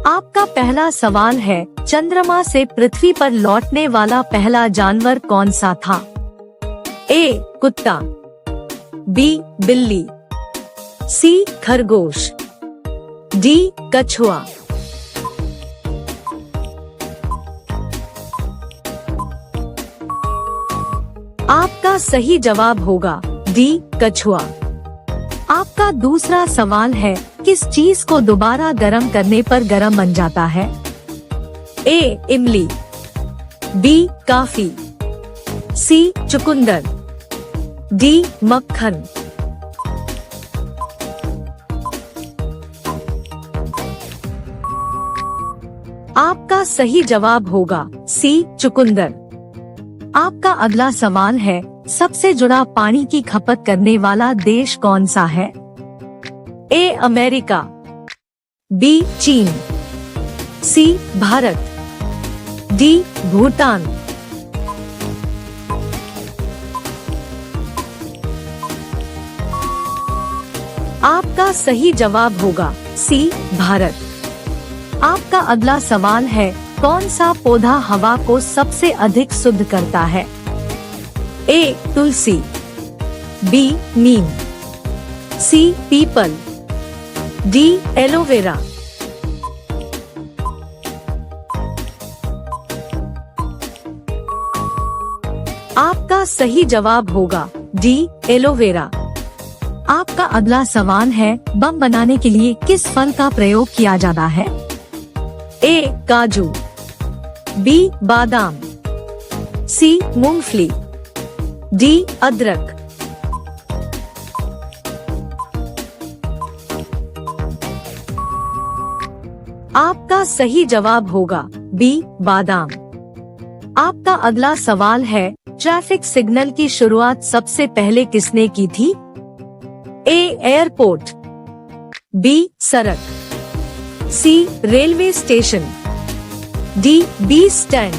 आपका पहला सवाल है, चंद्रमा से पृथ्वी पर लौटने वाला पहला जानवर कौन सा था? ए. कुत्ता, बी. बिल्ली, सी. खरगोश, डी. कछुआ। आपका सही जवाब होगा डी. कछुआ। आपका दूसरा सवाल है, किस चीज को दोबारा गर्म करने पर गर्म बन जाता है? ए. इमली, बी. कॉफी, सी. चुकंदर, डी. मक्खन। आपका सही जवाब होगा सी. चुकंदर। आपका अगला सवाल है, सबसे जुड़ा पानी की खपत करने वाला देश कौन सा है? ए. America, B. चीन, सी. भारत, डी. भूटान। आपका सही जवाब होगा सी. भारत। आपका अगला सवाल है, कौन सा पौधा हवा को सबसे अधिक शुद्ध करता है? ए. तुलसी, बी. नीम, सी. पीपल, डी. एलोवेरा। आपका सही जवाब होगा डी. एलोवेरा। आपका अगला सवाल है, बम बनाने के लिए किस फल का प्रयोग किया जाता है? ए. काजू, बी. बादाम, सी. मूंगफली, डी. अदरक। आपका सही जवाब होगा बी. बादाम। आपका अगला सवाल है, ट्रैफिक सिग्नल की शुरुआत सबसे पहले किसने की थी? ए. Airport, B. सड़क, C. Railway station, D. Bus stand.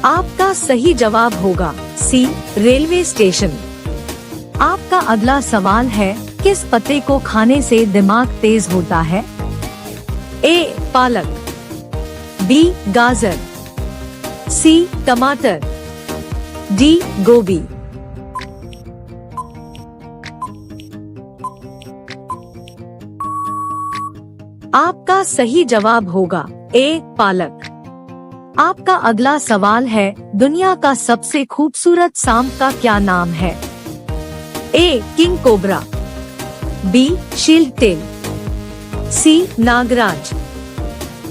आपका सही जवाब होगा सी. Railway station. आपका अगला सवाल है, किस पत्ते को खाने से दिमाग तेज होता है? ए. पालक, बी. गाजर, सी. टमाटर, डी. गोभी। आपका सही जवाब होगा ए. पालक। आपका अगला सवाल है, दुनिया का सबसे खूबसूरत सांप का क्या नाम है? A. King cobra, B. Shield tail, C. नागराज,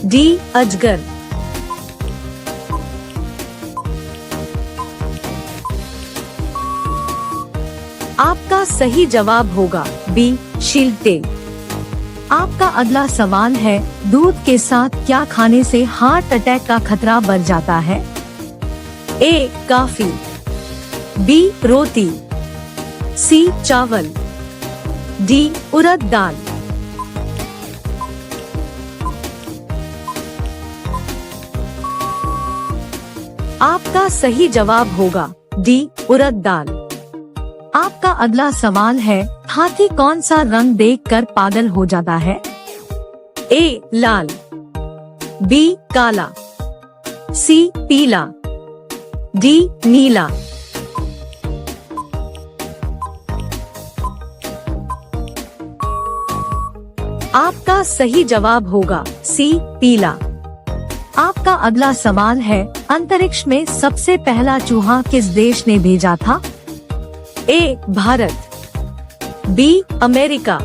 डी. अजगर। आपका सही जवाब होगा बी. Shield tell. आपका अगला सवाल है, दूध के साथ क्या खाने से हार्ट अटैक का खतरा बढ़ जाता है? ए. Coffee, B. रोटी, सी. चावल, डी. उड़द दाल। आपका सही जवाब होगा डी. उड़द दाल। आपका अगला सवाल है, हाथी कौन सा रंग देखकर पागल हो जाता है? ए. लाल, बी. काला, सी. पीला, डी. नीला। आपका सही जवाब होगा सी. पीला। आपका अगला सवाल है, अंतरिक्ष में सबसे पहला चूहा किस देश ने भेजा था? A. Bharat, B. America,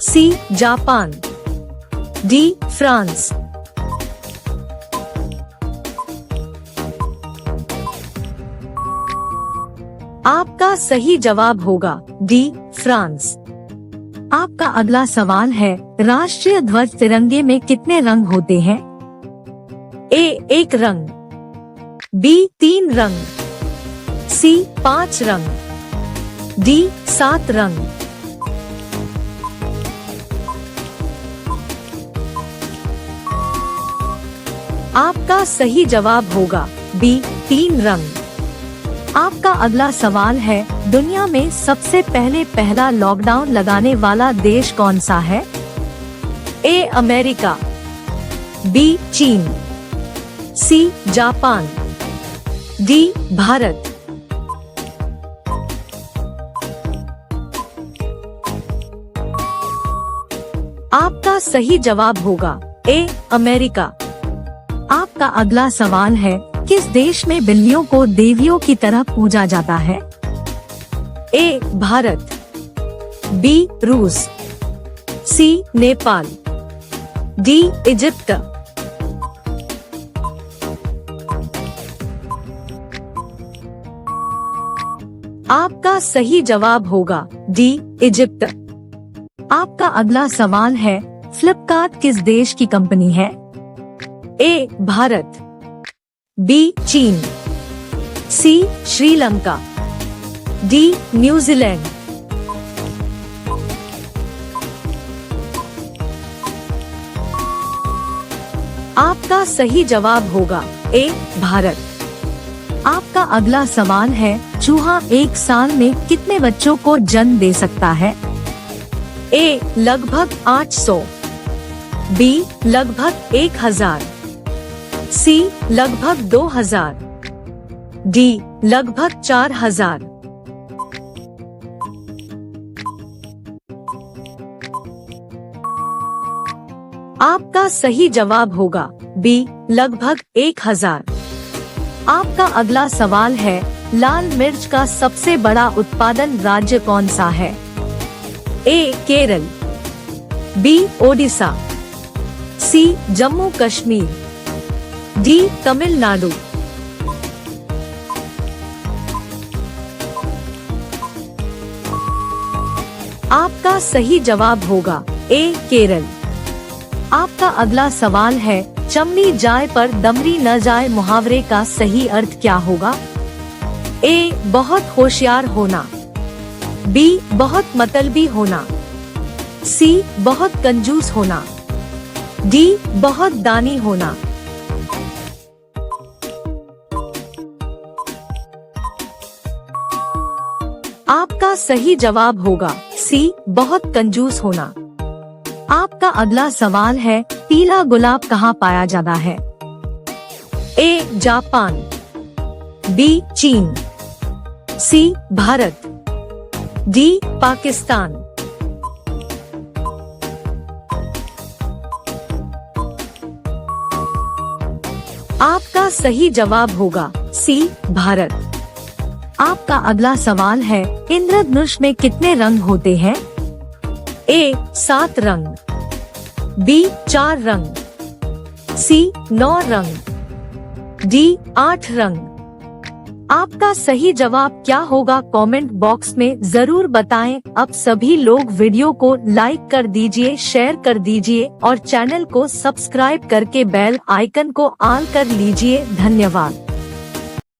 C. Japan, D. France. आपका सही जवाब होगा डी. फ्रांस। आपका अगला सवाल है, राष्ट्रीय ध्वज तिरंगे में कितने रंग होते हैं? ए. 1 रंग, बी. 3 रंग, सी. 5 रंग, डी. 7 रंग। आपका सही जवाब होगा बी. 3 रंग। आपका अगला सवाल है, दुनिया में सबसे पहला लॉकडाउन लगाने वाला देश कौन सा है? ए अमेरिका, बी चीन, सी जापान, डी भारत। आपका सही जवाब होगा ए अमेरिका। आपका अगला सवाल है, किस देश में बिल्लियों को देवियों की तरह पूजा जाता है? ए भारत, बी रूस, सी नेपाल, डी इजिप्ट। आपका सही जवाब होगा डी इजिप्ट। आपका अगला सवाल है, फ्लिपकार्ट किस देश की कंपनी है? ए भारत, बी चीन, सी श्रीलंका, डी न्यूजीलैंड। आपका सही जवाब होगा ए भारत। आपका अगला सवाल है, चूहा एक साल में कितने बच्चों को जन्म दे सकता है? ए लगभग 800, बी लगभग 1000, सी लगभग 2000, डी लगभग 4000। आपका सही जवाब होगा बी लगभग 1000। आपका अगला सवाल है, लाल मिर्च का सबसे बड़ा उत्पादन राज्य कौन सा है? ए केरल, बी ओडिशा, सी जम्मू कश्मीर, डी तमिलनाडु। आपका सही जवाब होगा ए केरल। आपका अगला सवाल है, चमड़ी जाए पर दमड़ी न जाए मुहावरे का सही अर्थ क्या होगा? ए बहुत होशियार होना, बी बहुत मतलबी होना, सी बहुत कंजूस होना, डी बहुत दानी होना। आपका सही जवाब होगा सी बहुत कंजूस होना। आपका अगला सवाल है, पीला गुलाब कहाँ पाया जाता है? ए जापान, बी चीन, सी भारत, डी पाकिस्तान। आपका सही जवाब होगा सी भारत। आपका अगला सवाल है, इंद्रधनुष में कितने रंग होते हैं? ए 7 रंग, बी 4 रंग, सी 9 रंग, डी 8 रंग। आपका सही जवाब क्या होगा? कमेंट बॉक्स में जरूर बताएं। अब सभी लोग वीडियो को लाइक कर दीजिए, शेयर कर दीजिए और चैनल को सब्सक्राइब करके बेल आइकन को ऑन कर लीजिए। धन्यवाद।